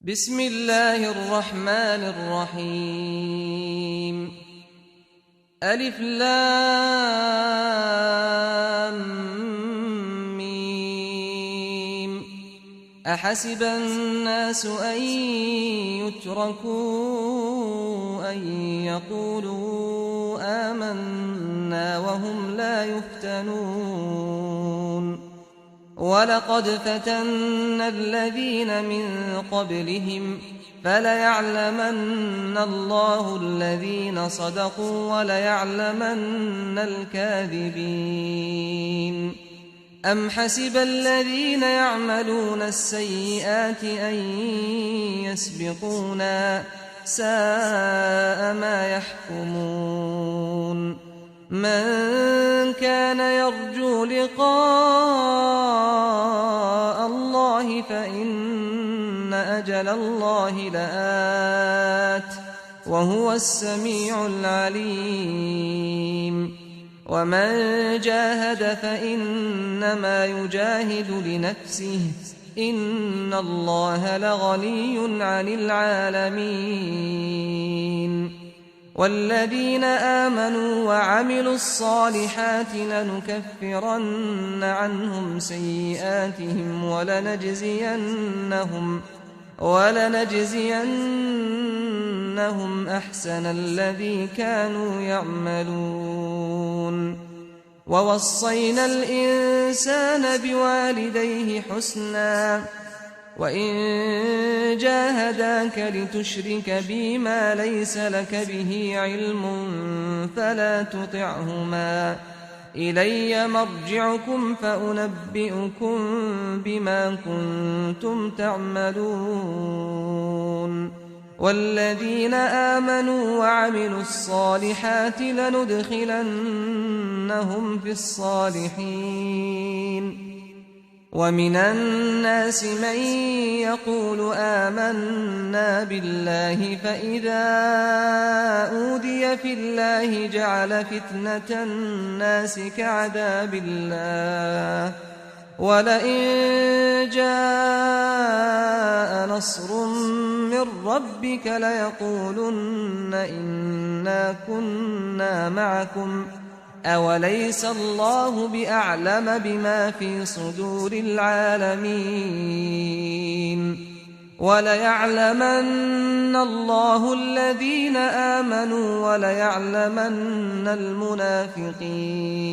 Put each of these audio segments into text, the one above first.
بسم الله الرحمن الرحيم ألف لام ميم أحسب الناس أن يتركوا أن يقولوا آمنا وهم لا يفتنون ولقد فتنا الذين من قبلهم فليعلمن الله الذين صدقوا وليعلمن الكاذبين أم حسب الذين يعملون السيئات أن يسبقونا ساء ما يحكمون من كان يرجو لقاء الله فإن أجل الله لآت وهو السميع العليم ومن جاهد فإنما يجاهد لنفسه إن الله لغني عن العالمين والذين آمنوا وعملوا الصالحات لنكفرن عنهم سيئاتهم ولنجزينهم أحسن الذي كانوا يعملون ووصينا الإنسان بوالديه حسنا وإن جاهداك لتشرك بي ما ليس لك به علم فلا تطعهما إلي مرجعكم فأنبئكم بما كنتم تعملون والذين آمنوا وعملوا الصالحات لندخلنهم في الصالحين ومن الناس من يقول آمنا بالله فإذا أوذي في الله جعل فتنة الناس كعذاب الله ولئن جاء نصر من ربك ليقولن إنا كنا معكم أوليس الله بأعلم بما في صدور العالمين وليعلمن الله الذين آمنوا وليعلمن المنافقين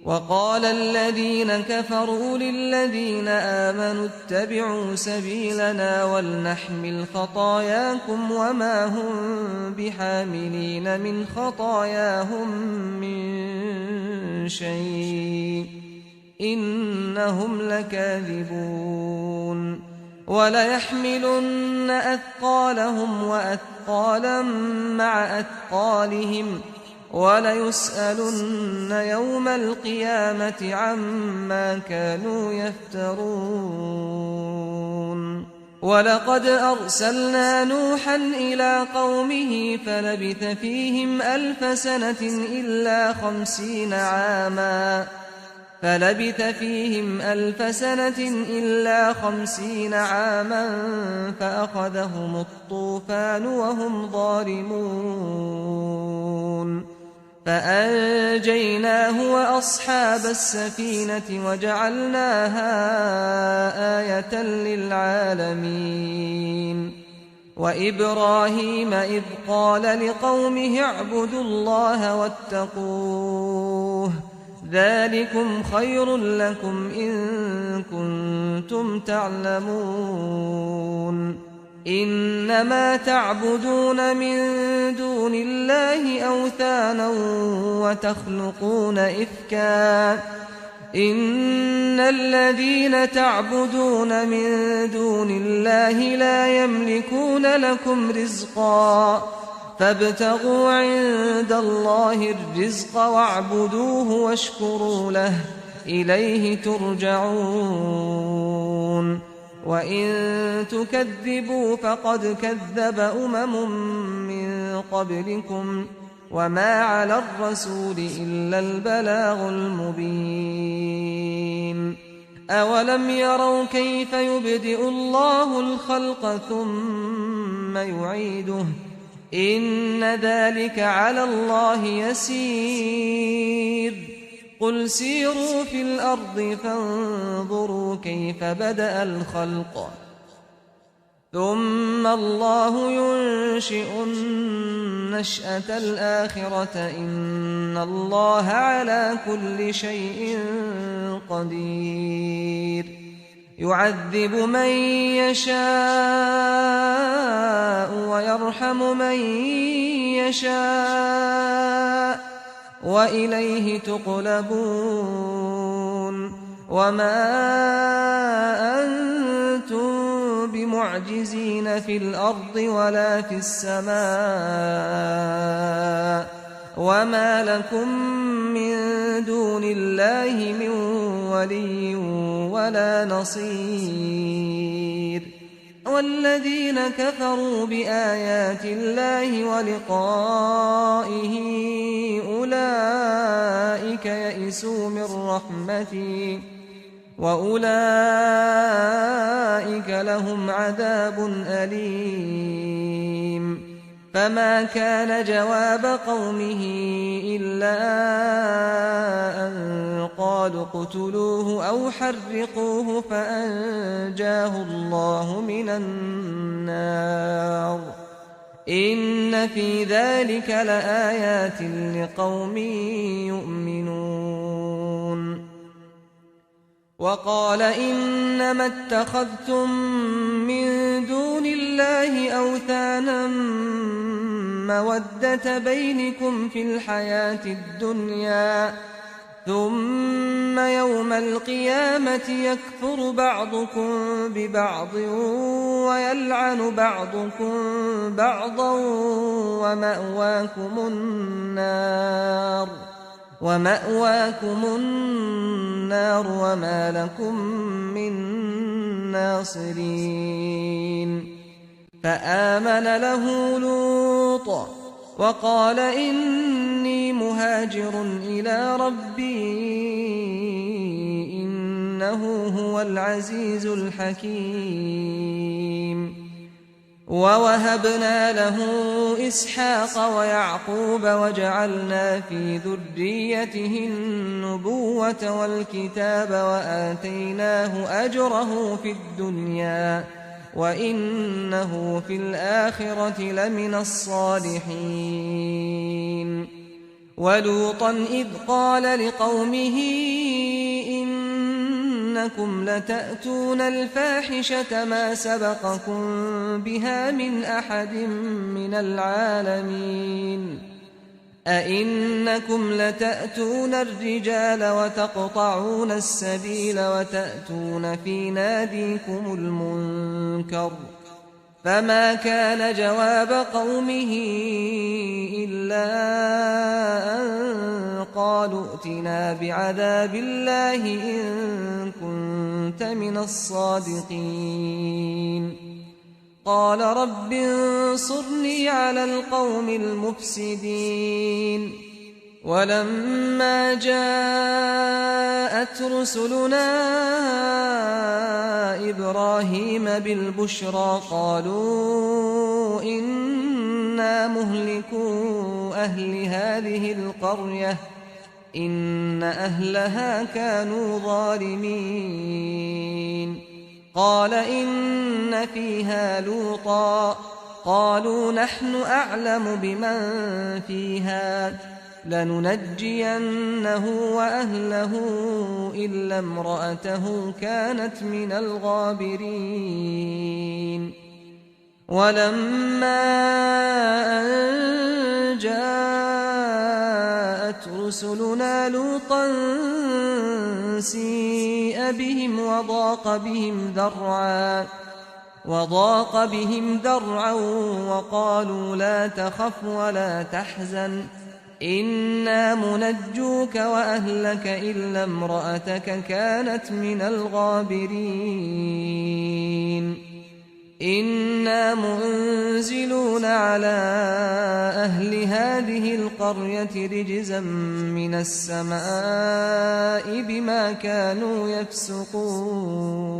وقال الذين كفروا للذين آمنوا اتبعوا سبيلنا ولنحمل خطاياكم وما هم بحاملين من خطاياهم من شيء إنهم لكاذبون وليحملن أثقالهم وأثقالا مع أثقالهم وليسألن يوم القيامة عما كانوا يفترون ولقد أرسلنا نوحا إلى قومه فلبث فيهم ألف سنة إلا 50 عاما فأخذهم الطوفان وهم ظالمون فأنجيناه وأصحاب السفينة وجعلناها آية للعالمين وإبراهيم إذ قال لقومه اعبدوا الله واتقوه ذلكم خير لكم إن كنتم تعلمون إنما تعبدون من دون الله أوثانا وتخلقون إفكا إن الذين تعبدون من دون الله لا يملكون لكم رزقا فابتغوا عند الله الرزق واعبدوه واشكروا له إليه ترجعون وإن تكذبوا فقد كذب من قبلكم وما على الرسول إلا البلاغ المبين أولم يروا كيف يبدئ الله الخلق ثم يعيده إن ذلك على الله يسير قل سيروا في الأرض فانظروا كيف بدأ الخلق ثم الله ينشئ النشأة الآخرة إن الله على كل شيء قدير يعذب من يشاء ويرحم من يشاء وإليه تقلبون وما أنتم بمعجزين في الأرض ولا في السماء وما لكم من دون الله من ولي ولا نصير والذين كفروا بآيات الله ولقائه أولئك يئسوا من رحمتي وأولئك لهم عذاب أليم فما كان جواب قومه إلا أن قالوا اقتلوه أو حرقوه فأنجاه الله من النار إن في ذلك لآيات لقوم يؤمنون وقال إنما اتخذتم من دون الله أوثانا مودة بينكم في الحياة الدنيا ثم يوم القيامة يكفر بعضكم ببعض ويلعن بعضكم بعضا ومأواكم النار وما لكم من ناصرين فآمن له لوط وقال إني مهاجر إلى ربي إنه هو العزيز الحكيم ووهبنا له إسحاق ويعقوب وجعلنا في ذريته النبوة والكتاب وآتيناه أجره في الدنيا وإنه في الآخرة لمن الصالحين ولوطا إذ قال لقومه إنكم لتأتون الفاحشة ما سبقكم بها من أحد من العالمين أئنكم لتأتون الرجال وتقطعون السبيل وتأتون في ناديكم المنكر فما كان جواب قومه إلا أن قالوا ائتنا بعذاب الله إن كنت من الصادقين قال رب انصرني على القوم المفسدين ولما جاءت رسلنا إبراهيم بالبشرى قالوا إنا مهلكو أهل هذه القرية إن أهلها كانوا ظالمين قال إن فيها لوطا قالوا نحن أعلم بمن فيها لننجينه وأهله إلا امرأته كانت من الغابرين ولما أن جاءت رسلنا لوطا سيء بهم وضاق بهم ذرعا وقالوا لا تخف ولا تحزن إنا منجوك وأهلك إلا امرأتك كانت من الغابرين إنا منزلون على أهل هذه القرية رجزا من السماء بما كانوا يفسقون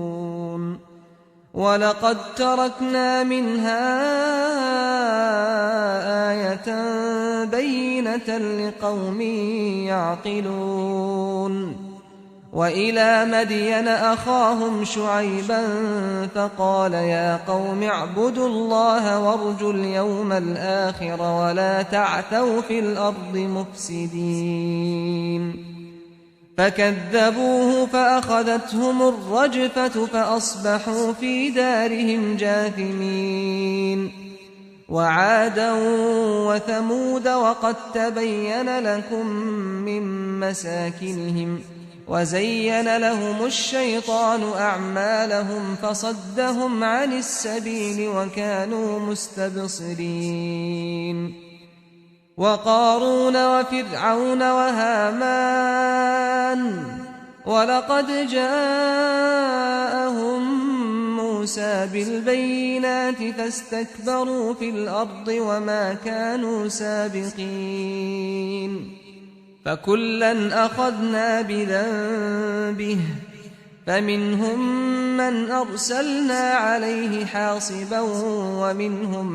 ولقد تركنا منها آية بينة لقوم يعقلون وإلى مدين أخاهم شعيبا فقال يا قوم اعبدوا الله وارجوا اليوم الآخر ولا تعثوا في الأرض مفسدين فكذبوه فأخذتهم الرجفة فأصبحوا في دارهم جاثمين وعادا وثمود وقد تبين لكم من مساكنهم وزين لهم الشيطان أعمالهم فصدهم عن السبيل وكانوا مستبصرين وقارون وفرعون وهامان ولقد جاءهم موسى بالبينات فاستكبروا في الأرض وما كانوا سابقين فكلا أخذنا بذنبه فمنهم من أرسلنا عليه حاصبا ومنهم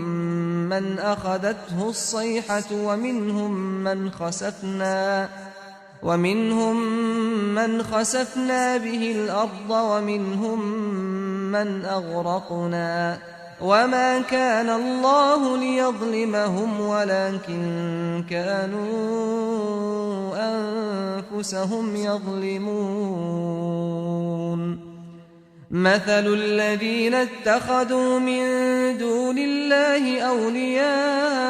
من أخذته الصيحة ومنهم من خسفنا به الأرض ومنهم من أغرقنا وما كان الله ليظلمهم ولكن كانوا أنفسهم يظلمون مثل الذين اتخذوا من دون الله أولياء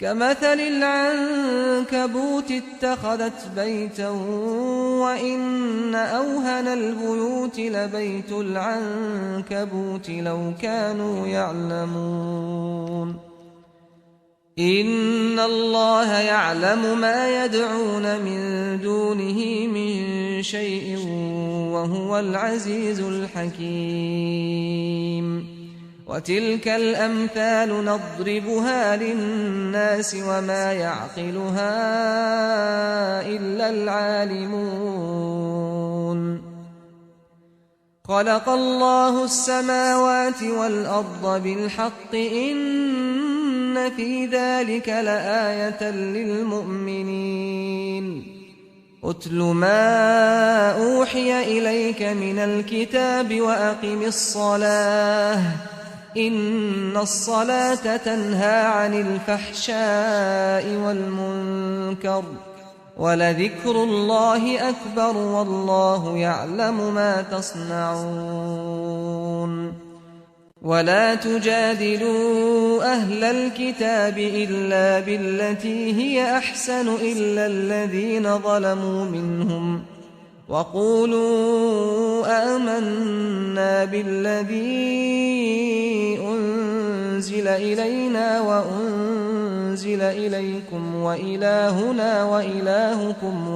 كمثل العنكبوت اتخذت بيتا وإن أوهن البيوت لبيت العنكبوت لو كانوا يعلمون إن الله يعلم ما يدعون من دونه من شيء وهو العزيز الحكيم وتلك الأمثال نضربها للناس وما يعقلها إلا العالمون خلق الله السماوات والأرض بالحق إن في ذلك لآية للمؤمنين أتل ما أوحي إليك من الكتاب وأقم الصلاة إن الصلاة تنهى عن الفحشاء والمنكر ولذكر الله أكبر والله يعلم ما تصنعون ولا تجادلوا أهل الكتاب إلا بالتي هي أحسن إلا الذين ظلموا منهم وقولوا آمنا بالذي أنزل إلينا وأنزل إليكم وإلهنا وإلهكم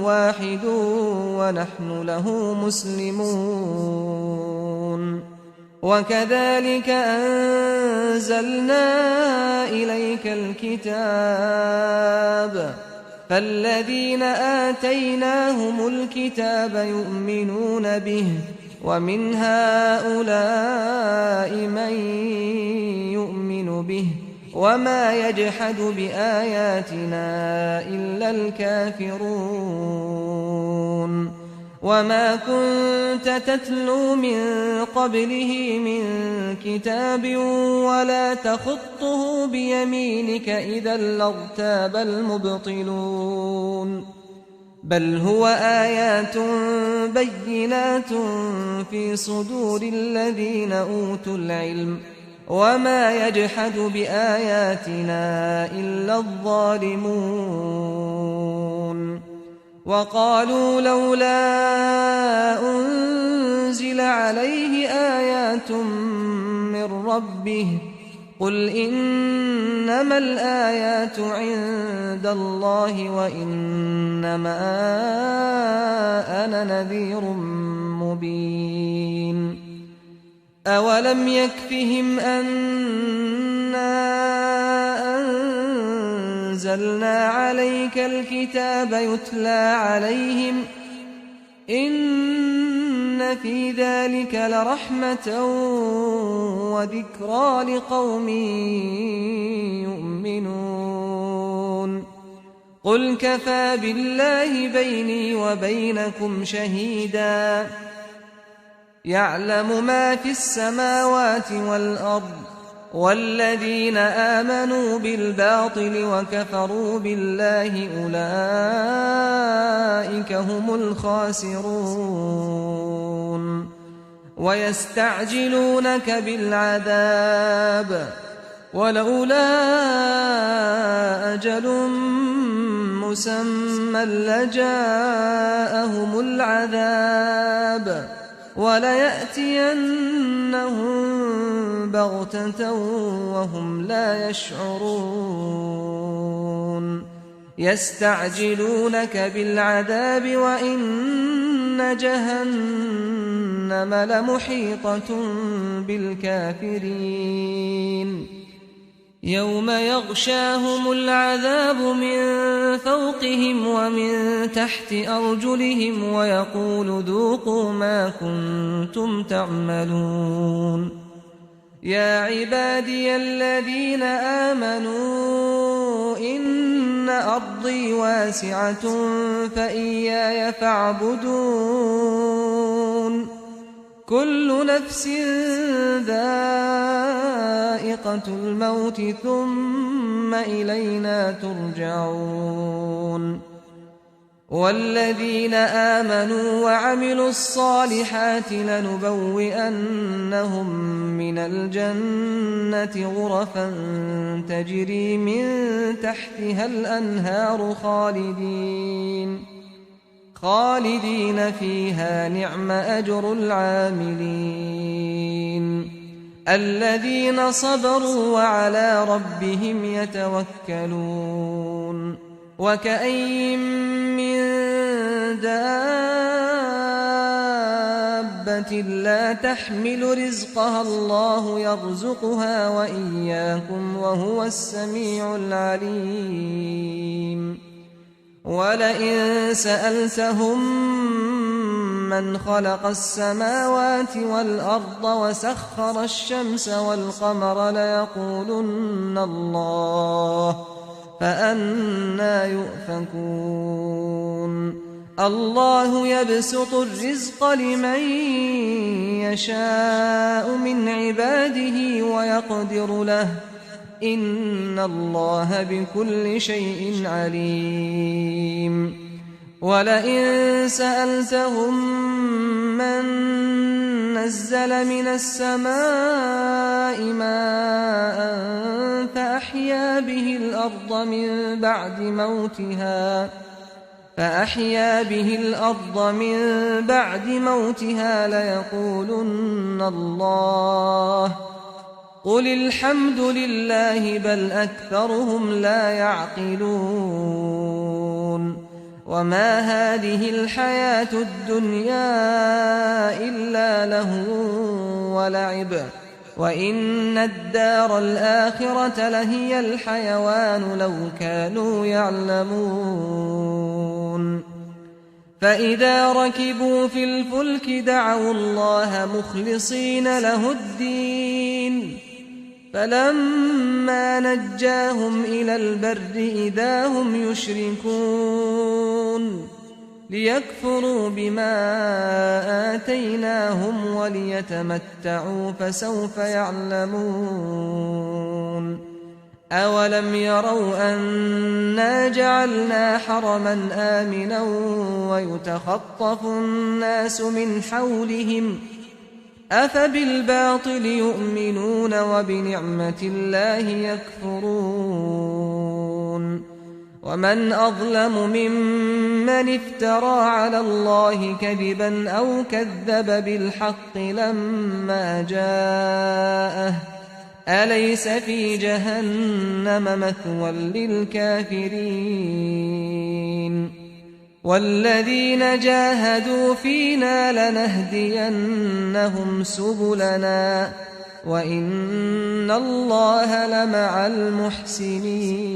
واحد ونحن له مسلمون وكذلك أنزلنا إليك الكتاب فالذين آتيناهم الكتاب يؤمنون به ومن هؤلاء من يؤمن به وما يجحد بآياتنا إلا الكافرون وما كنت تتلو من قبله من كتاب ولا تخطه بيمينك إذا لارتاب المبطلون بل هو آيات بينات في صدور الذين أوتوا العلم وما يجحد بآياتنا إلا الظالمون وقالوا لولا أنزل عليه آيات من ربه قل إنما الآيات عند عند الله وإنما أنا نذير مبين أولم يكفهم أنا أنزلنا عليك الكتاب يتلى عليهم إن في ذلك لرحمة وذكرى لقوم يؤمنون قل كفى بالله بيني وبينكم شهيدا يعلم ما في السماوات والأرض والذين آمنوا بالباطل وكفروا بالله أولئك هم الخاسرون ويستعجلونك بالعذاب ولولا أجل مسمى لجاءهم العذاب وليأتينهم بغتة وهم لا يشعرون يستعجلونك بالعذاب وإن جهنم لمحيطة بالكافرين يوم يغشاهم العذاب من فوقهم ومن تحت أرجلهم ويقول ذوقوا ما كنتم تعملون يا عبادي الذين آمنوا إن أرضي واسعة فإياي فاعبدون كل نفس ذائقة الموت ثم إلينا ترجعون والذين آمنوا وعملوا الصالحات لنبوئنهم من الجنة غرفا تجري من تحتها الأنهار خالدين فيها نعم أجر العاملين الذين صبروا وعلى ربهم يتوكلون وكأين من دابة لا تحمل رزقها الله يرزقها وإياكم وهو السميع العليم ولئن سألتهم من خلق السماوات والأرض وسخر الشمس والقمر ليقولن الله فأنى يؤفكون الله يبسط الرزق لمن يشاء من عباده ويقدر له إن الله بكل شيء عليم ولئن سألتهم من نزل من السماء ماء فأحيا به الأرض من بعد موتها ليقولن الله قل الحمد لله بل أكثرهم لا يعقلون وما هذه الحياة الدنيا إلا لهو ولعب وإن الدار الآخرة لهي الحيوان لو كانوا يعلمون فإذا ركبوا في الفلك دعوا الله مخلصين له الدين فلما نجاهم إلى البر إذا هم يشركون ليكفروا بما آتيناهم وليتمتعوا فسوف يعلمون أولم يروا أنا جعلنا حرما آمنا ويتخطف الناس من حولهم أفبالباطل يؤمنون وبنعمة الله يكفرون ومن أظلم ممن افترى على الله كذبا أو كذب بالحق لما جاءه أليس في جهنم مثوى للكافرين والذين جاهدوا فينا لنهدينهم سبلنا وإن الله لمع المحسنين